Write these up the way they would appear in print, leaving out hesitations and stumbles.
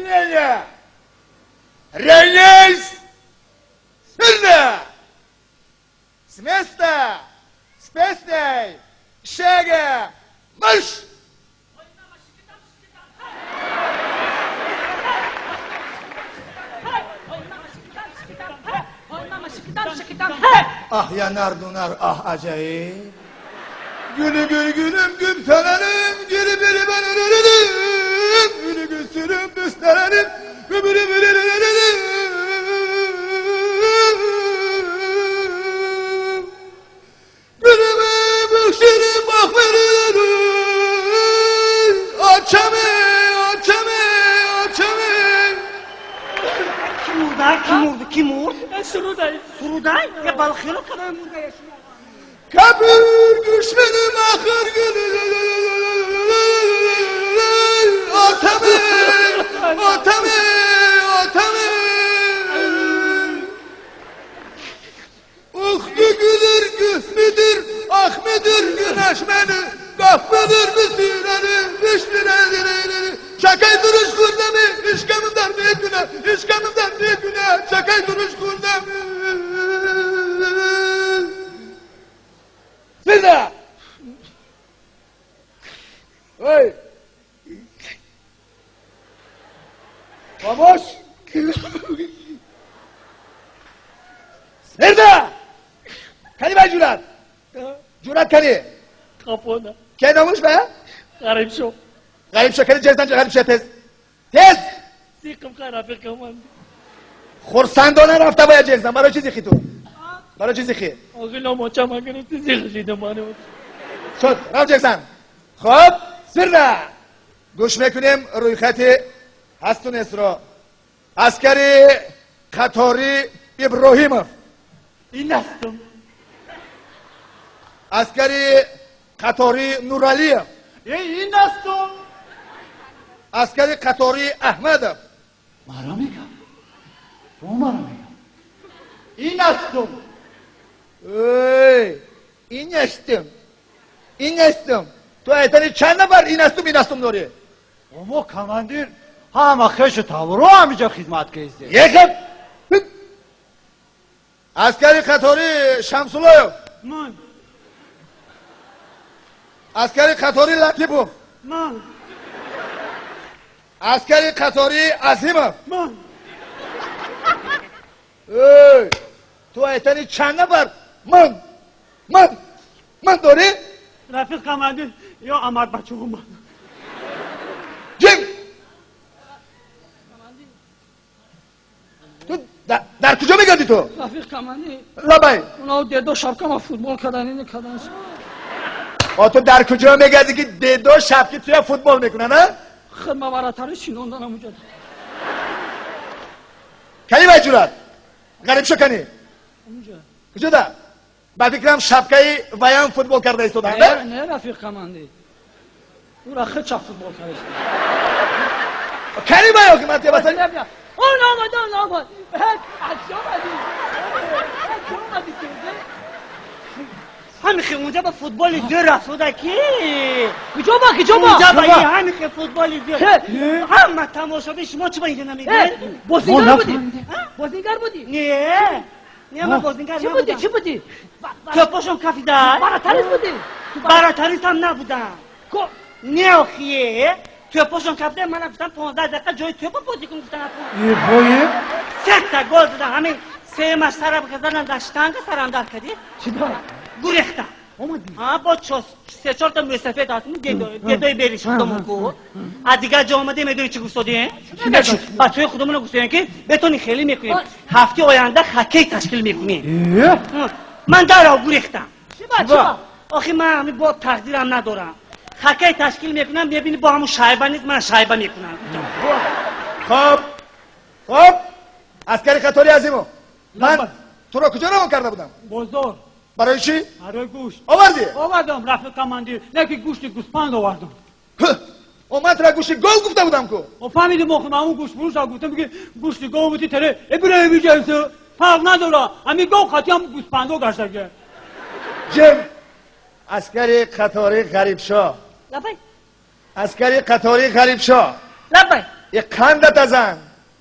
Sirene! Reis! Sirene! Smesta! Spesney! Şege! Marş! Ah yanar dunar ah acayip. Gülü gül gülüm gül fenerim, gülü biri ben ölürüm. Gülü gül sürüm büsterenim, gülü biri ölürüm. Gülüme bükşerim bak veririm. Açamı, açamı, açamı. Kim orada? Kim vurdu? Kim vurdu? Suruday. Suruday ve balıkçının kadar burada yaşıyor. Kabir düşmenim akır gülüm. Atamı, atamı, atamı. Uhlugudur, güsmüdür, ahmıdır güneş beni. Kahvedir müsireni, müştüreni. Çakay duruş kurda mı, işkemimden bir güne, işkemimden bir güne. Çakay duruş kurda mı. Sırda! Oy! Vamos! Sırda! Kani ben Curat? Curat kani? Kapona. Kendi olmuş be? Garip şok. Garip şakani cezden garip şey tez. Tez! Sikım karafe kamandı. Khorsandona rafta باید جنسم برای چی زیخی تو؟ برای چی زیخی؟ آقیلا ماچم اگه زیخ شیده مانه بود. شد رفت جنسم خب سرنا گوش میکنیم روی خط هستون اسرا عسکری قطاری ابراهیمov این هستم. عسکری قطاری نورالیov این هستم. عسکری قطاری احمدov مرا میگم. تو مرا میگم. این هستم. این هستم این هستم تو ایتانی چند نفر این هستم داری اما کماندیر همه خش تاورو همینجا خدمت کردی یکم عسکری قطاری شمسولایو من عسکری قطاری لطیپوف من عسکری قطاری عظیموف من تو ایتانی چند نفر من داری رفیق کماندیر یا امر بچه من جیم تو در کجا میگردی تو؟ رفیق کمانی. لبای اونا دیدو شبکه ما فوتبال کردن اینه کردن. تو در کجا میگردی که دیدو شبکی توی فوتبال میکنن نه؟ خدمه براتری چینوندن همونجا. کنی باید جورت غریب شو کنی همونجا. کجا ده؟ با فکرم شبکهی ویان فوتبال کرده ایستو ده نه نه رفیق کمانی. او را خیلی چه فوتبال کرده. کنی باید که من تیه بسن اون آمد عجب آمدی کرده. همین خیلی اونجا با فوتبال زیر رفته کی کجا با اونجا با این همین خیلی فوتبال زیر همه تماشا شما چی با اینجا نمیگه بازیگر بودی نه من بازیگر نبودم چی بودی توپاشم کافی دار براتریس بودی براتریس هم نبودم نه آخیه توپاشم کافی دار من گفتم 15 دقیقه جای توپ بازی کن گفتم بایه 3 تا گل زدم همین 3 مش سرم زدن داشتن که سرم در کردی چی دار گریخته اومدی با 3-4 تا مسافه دادم دیدوی بریش خودمون کو از دیگه جا آمده میدونی چی گوش دادیم بچه‌های خودمون رو گوش دادیم که بتونی خیلی میکنیم هفته آینده هکی تشکیل میکنیم من در گریختم چی آخه من همین با تقدیرم ندارم هکی تشکیل میکنم میبینی با همون شایبه نیست من شایبه میکنم خب عسکری قطاری عظیمو من تو رو کجا رو کرده بودم بازار برای چی؟ برای گوشت آوردی؟ آوردم رفیق کماندیر یکی گوشت گوسفند آوردم اومد را گوشی گل گفته بودم که و فهمیدی موقع من اون گوشت فروش را گفتم میگه گوشت گو بودی تره ابراهیمی جنسه فرق نداره همین گو خطی هم گوسفندو گشتگه جم عسکری قطاری غریب شاه لبای عسکری قطاری غریب شاه لبای یه قندت ازن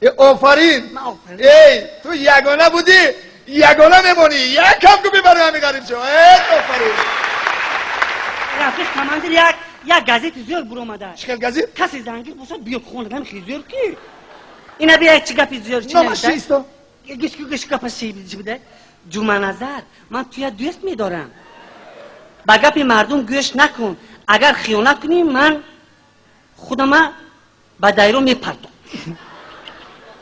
یه آفرین من آفرین. ای تو یگانه بودی یگانه میمونی یک کم که ببره همین غریب شو ای آفرین رفیق کماندیر یک گازet زیور بر اومده چکل گزی؟ کسی زنگیر بسید بیاد خونه خیزیور کی اینا بیا چی گپی زیور چی نامش چیست تو؟ گش گپش چی بده جمعه نظر من توی دوست میدارم با گپی مردم گوش نکن اگر خیانت کنی من خودم با دایرو میپرتم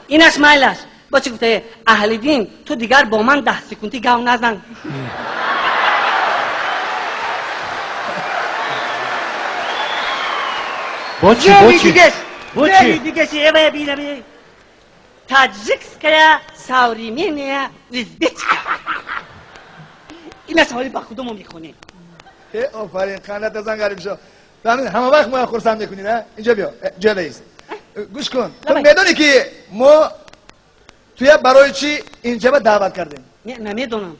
اینش مایلش با چی گفته اهل دین تو دیگر با من 10 سکونتی گاو نزن Бочи. دیگه چی اوه بینمی تاجیکسکایا ساوریمینیا وزبیچکا اینش حالی با خودمو میخونه ای آفرین قندت ازن غریب شو همه وقت ما خورسند میکنی نه؟ اینجا بیا جلو ایست گوش کن تو لبای. میدونی که ما توی برای چی اینجا به دعوت کردیم نمیدونم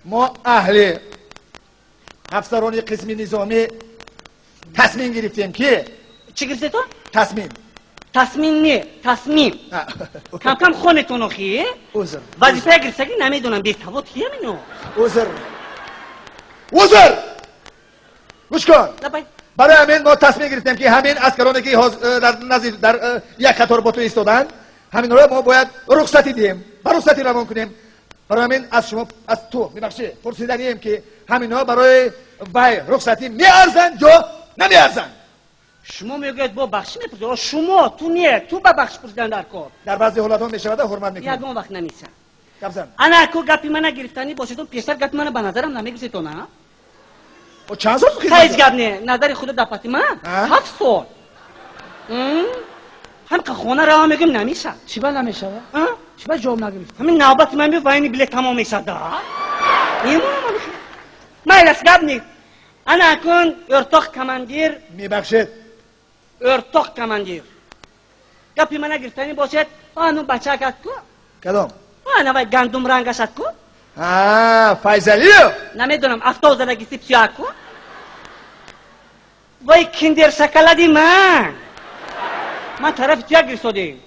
ما اهل افسران قسم نظامی تصمیم گرفتیم که چی گرفته تو؟ تصمیم تصمیم نه تصمیم کم کم خونتون خیه اوزر وظیفه گرفتگی نمیدونم بیست هوا تیه منو اوزر اوزر گوش کن لبای برای همین ما تصمیم گرفتیم که همین اسکرانی که در نظیر در یک قطار با تو ایستادن همین رو ما باید رخصتی دیم با رخصتی روان کنیم برای همین از شما از تو میبخشی پرسیدنیم که همینا برای وای رخصتی میارزن یا نمیارزن شما میگوید با بخشی میپرسید شما تو نیه تو با بخش پرسیدن در کار در بعضی حالات ها میشود حرمت میکنیم یکم وقت نمیشه گفزن انا اکو گپی من گرفتنی باشه تو پیشتر گپی من به نظرم نمیگیسی تو نه و چند سال تو هیچ خدمت گپ نه نظر خود دپاتی من اه؟ 7 سال هم که خونه را میگم نمیشه چی با نمیشه؟ اه؟ چی با جواب نگرفت؟ همین نوبت من بیو وینی بله تمام میشه دا مایلس گپ نیست انا اکن ارتاق کماندیر میبخشید ارتاق کماندیر گپی من گرفتنی باشد آنو بچه کد کو کدام آنو وای گندم رنگشت کو فیضلیو نمیدونم 70 زدگی سیب سیاه کو وای کندر شکلدی من طرف توی گرسودی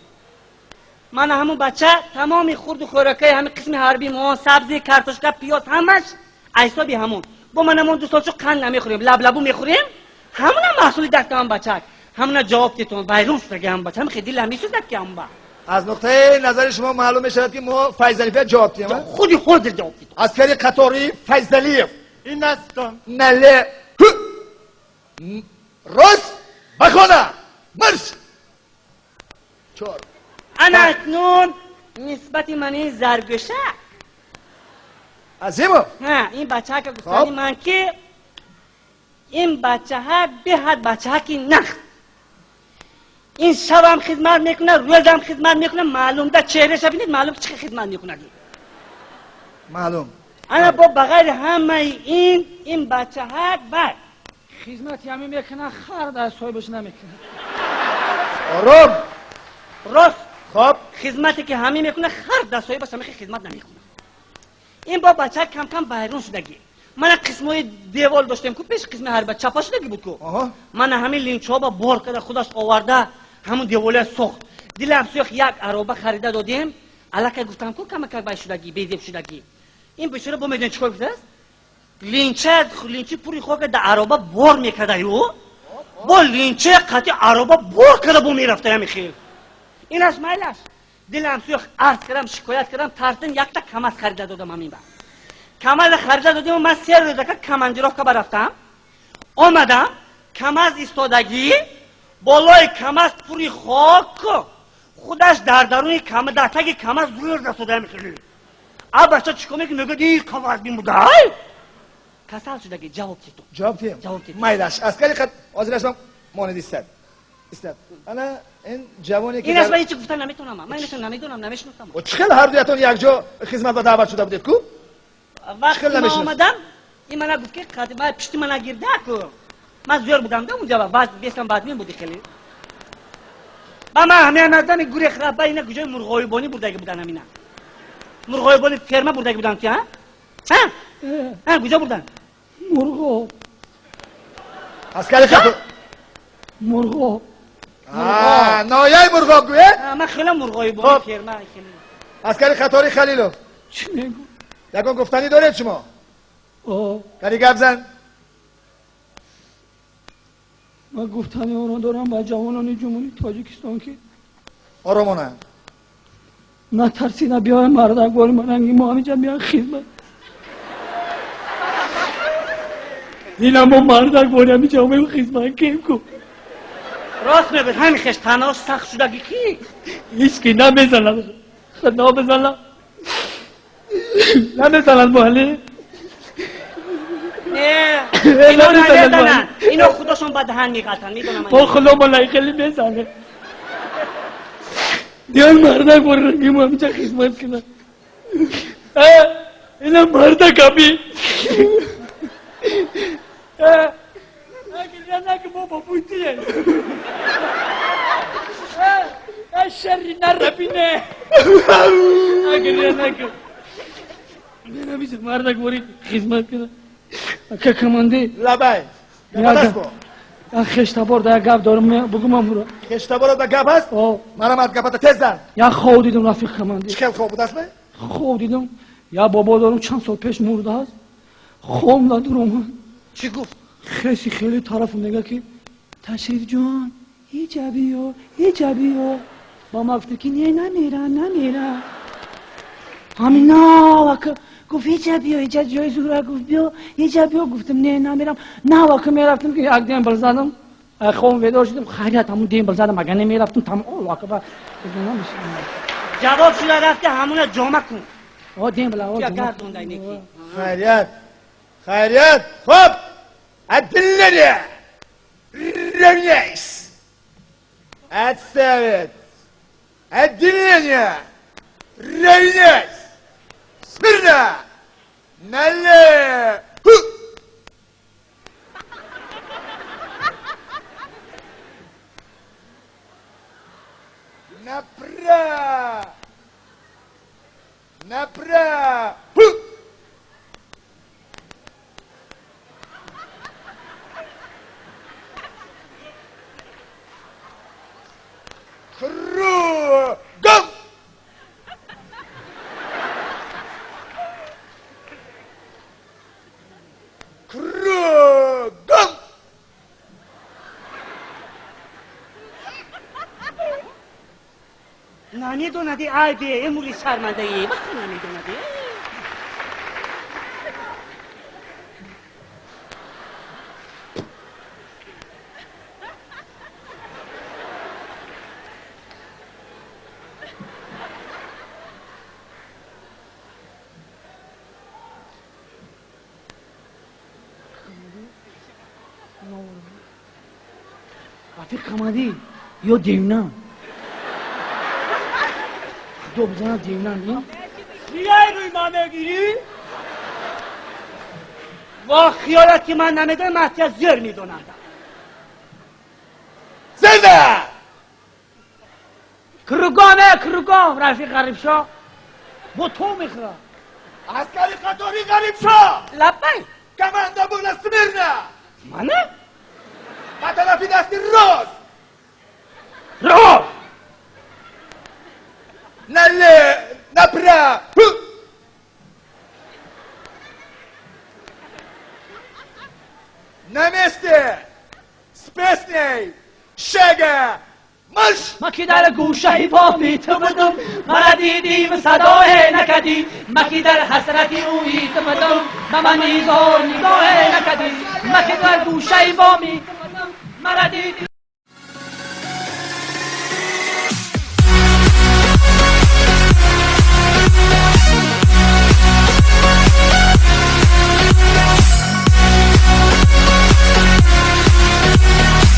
من همون بچه تمامی خورد و خوراکای همه قسم حربی ما سبزی کارتوشکا پیاز همش ایسابی همون با من همون 2 سالشو قند نمیخوریم لبلبو میخوریم همون هم محصولی دست هم بچه همون جواب دیتون ویروس دگه هم بچه هم خیلی لمیسو دکی هم با از نقطه نظر شما معلوم میشود که ما فیضلیفه جواب دیم خودی خود جواب دیتون عسکری قطاری فیضلیف این است نله راست بخونه مرش چهار انا اکنون نسبت منی زرگشه عظیمو ها این بچه ها که گفتنی من که این بچه ها به حد بچه ها که نخ این شب هم خدمت میکنه روز هم خدمت میکنه معلوم ده چهرش بینید معلوم چه خدمت میکنه معلوم انا با بغیر همه این بچه ها بعد خدمتی همین میکنه خر در صاحبش نمیکنه آرام راست خب خدمتی که همه میکنه خر دستایی باشه همه خدمت نمیکنه این با بچه کم کم بیرون شدگی من قسمای دیوال داشتم که پیش قسم هر بچه چپا شدگی بود که آها من همین لینچ ها با بار کرده خودش آورده همون دیواله سوخت دیلم سوخت یک عربه خریده دادیم الکه گفتم که کم کم شدگی بیزیب شدگی این بچه با میدون چیکار کرده لینچه پوری خواه که در عربه بار میکرده یو با لینچه قطعی عربه بار کرده با میرفته همی خیل این از مایلش دلم سوخت عرض کردم شکایت کردم ترسیم یک تا کمز خریده دادم همین با کمز خریده دادیم و من 3 روز که کمانجیروفکا برفتم آمدم کمز ایستادگی بالای کمز پوری خاک خودش در درون کمز در تگ کمز روی رسوده میخیلی اب بچه چیکار میکنه میگه این کمز بین بوده کسل شدگی جواب چی تو جواب دیم جواب دیم. مایلش عسکری قد آزرش هم مانند استد انا این جوانی که این از من هیچی گفتن نمیتونم من اینشون نمیدونم نمیشناسم و چخل هر دویتون یک جا خدمت و دعوت شده بودید کو وقتی من نمیشناسم. آمدم این منو گفت که خاتمه پشتی منو گرده کو من زور بودم ده اونجا بعد بیستم بعد می بودی خیلی با من همه آمدم گوری خراب اینا کجای مرغای بانی بردگی بودن همینا مرغای بانی فرما بردگی بودن که ها کجا بردن مرغو عسکری قد مرغو نایه مرغاب گویه؟ من خیلی مرغای با خب. کرمه خیلی اسکری خطاری خلیلو چی میگو؟ یکون گفتنی داره شما؟ کاری گپ زن من گفتنی اونو دارم با جوانان جمهوری تاجیکستان که آرامانه نترسیدن بیاین مردک باری مننگی ما همینجا بیاین خدمت اینم با مردک باری همینجا بیاین خدمت کم کن راست میگه همین خش تنها سخت شدگی کی هیچ کی نمیزنن خدا بزنن نمیزنن محلی نه اینا نمیزنن اینا خودشون با دهن میقطن میدونم با خدا ملایی خیلی بزنه بیاین مردک باری رنگی ما همینجا خدمت کنن اینم مردک همی نگه بابا بودیه شری نربینه نگه نمیشه مردک باری خدمت کنه که کمانده لبای گپ هست با خشتبار در گپ دارم بگو من برو خشتبارت به گپ هست؟ منم از گپت تز زن یا خواب دیدم رفیق کمانده چه خواب بود است خواب دیدم یا بابا دارم چند سال پیش مرده هست خواب ندارم من چی گفت خیلی طرف نگه که تشریف جان ایجابی ها با ما گفته که نه نمیرن همین وقت گفت ایجابی جای زورا گفت بیا ایجابی گفتم نه نمیرم وقت میرفتم که یک دیم بل زدم خوام ویدار شدم خیلیت همون دیم بل زدم اگر نمیرفتم تمام وقت با جواب شده رفته همون جامع کن دیم بلا یا گردون داینکی خیریت خب الدلنيا رميس الثابت الدنيا رميس سرنا نلا نبرا Crew, go! Crew, go! نمیدوندی عیبه مولی شرمنده ای وقتی نمیدوندی رفیق کمادی یا دیونا خدا بزنم دیونا نیم بیای روی ما میگیری؟ با خیالت که من نمیدونم محتی از زیر میدونم زنده! کروگام رفیق غریب شا با تو میخورم عسکری قطاری غریب شو! لبای کمانده بول سمیرنا منه؟ مطلفی دستی روز نله نبرا نمیسته سپسنی شگه مش مکی در گوشه بامی تو بدم مرا دیدی و صدای نکدی مکی در حسرتی اوی تو بدم من میزار نگاه نکدی مکی در گوشه بامی تو بدم مرا دیدی